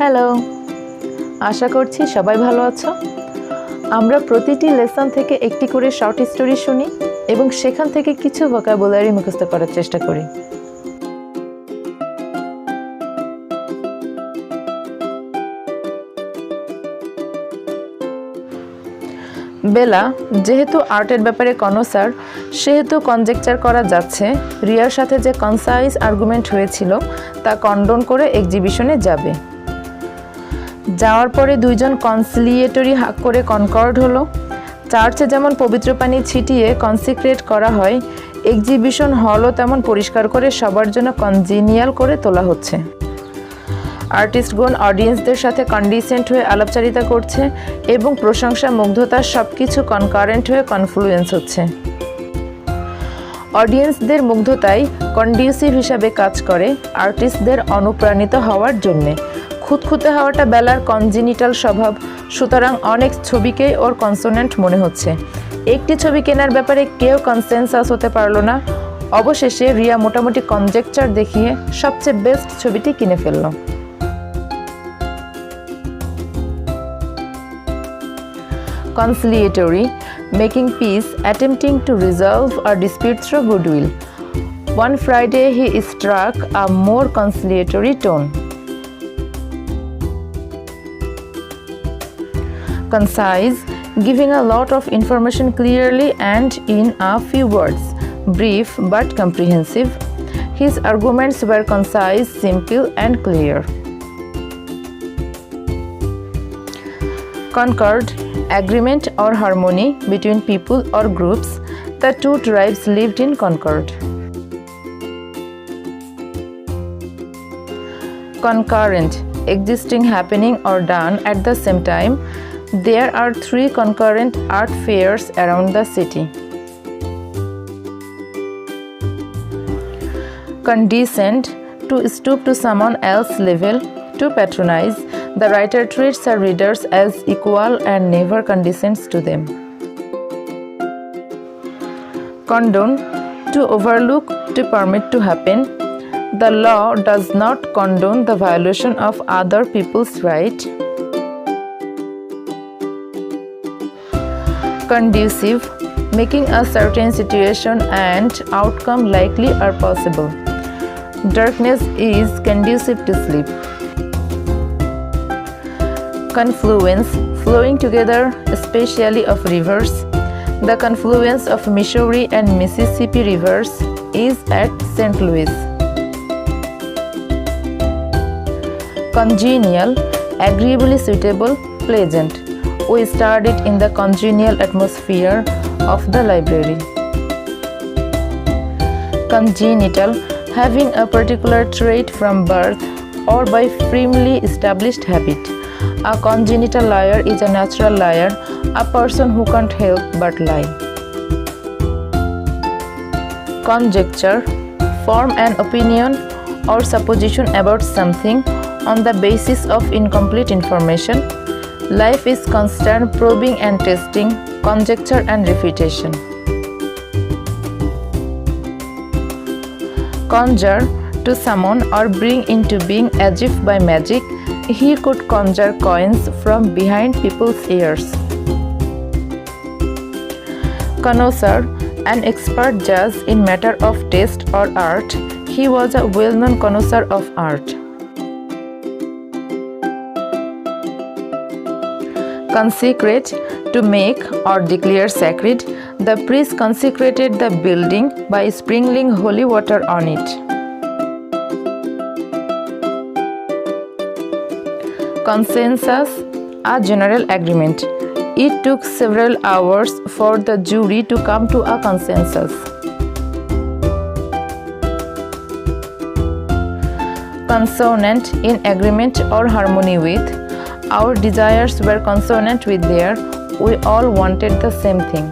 Hello, আশা করছি সবাই ভালো আছো। আমরা প্রতিটি লেসন থেকে একটি করে শর্ট স্টোরি শুনি এবং সেখান থেকে কিছু ভোকাবুলারি মুখস্থ করার চেষ্টা করি। বেলা যেহেতু আর্টের ব্যাপারে কনোসার, সেহেতু কনজেকচার করা যাচ্ছে রিয়ার সাথে যে কনসাইজ আর্গুমেন্ট হয়েছিল তা কন্ডোন করে এক্সিবিশনে যাবে। যাওয়ার পরে দুইজন কনসিলিয়েটরি হাক করে কনকর্ড হলো। চার্চে যেমন পবিত্র পানি ছিটিয়ে কনসিক্রেট করা হয়, এক্সিবিশন হলও তেমন পরিষ্কার করে সবার জন্য কনজিনিয়াল করে তোলা হচ্ছে। আর্টিস্টগণ অডিয়েন্সদের সাথে কন্ডিসেন্ট হয়ে আলাপচারিতা করছে এবং প্রশংসা, মুগ্ধতা সব কিছু কনকারেন্ট হয়ে কনফ্লুয়েন্স হচ্ছে। অডিয়েন্সদের মুগ্ধতাই কন্ডিউসিভ হিসাবে কাজ করে আর্টিস্টদের অনুপ্রাণিত হওয়ার জন্যে। খুঁতখুঁতে হওয়াটা বেলার কনজিনিটাল স্বভাব, সুতরাং অনেক ছবিকেই ওর কনসোনেন্ট মনে হচ্ছে। একটি ছবি কেনার ব্যাপারে কেউ কনসেনসাস হতে পারল না। অবশেষে রিয়া মোটামুটি কনজেকচার দেখিয়ে সবচেয়ে বেস্ট ছবিটি কিনে ফেলল। Conciliatory, making peace, attempting to resolve a dispute through goodwill. One Friday he struck a more conciliatory tone. Concise, giving a lot of information clearly and in a few words. Brief but comprehensive. His arguments were concise, simple and clear. Concord, agreement or harmony between people or groups. The two tribes lived in concord. Concurrent, existing, happening or done at the same time. There are 3 concurrent art fairs around the city. Condescend, to stoop to someone else's level, to patronize. The writer treats her readers as equal and never condescends to them. Condone, to overlook, to permit to happen. The law does not condone the violation of other people's right. Conducive, making a certain situation and outcome likely or possible. Darkness is conducive to sleep. Confluence, flowing together, especially of rivers. The confluence of Missouri and Mississippi rivers is at St. Louis. Congenial, agreeably suitable, pleasant. We studied in the congenial atmosphere of the library. Congenital, having a particular trait from birth or by firmly established habit. A congenital liar is a natural liar, a person who can't help but lie. Conjecture, form an opinion or supposition about something on the basis of incomplete information. Life is constant probing and testing, conjecture and refutation. Conjure, to summon or bring into being as if by magic. He could conjure coins from behind people's ears. Connoisseur, an expert judge in matter of taste or art. He was a well-known connoisseur of art. Consecrate, to make or declare sacred. The priest consecrated the building by sprinkling holy water on it. Consensus, a general agreement. It took several hours for the jury to come to a consensus. Consonant, in agreement or harmony with. Our desires were consonant with their. We all wanted the same thing.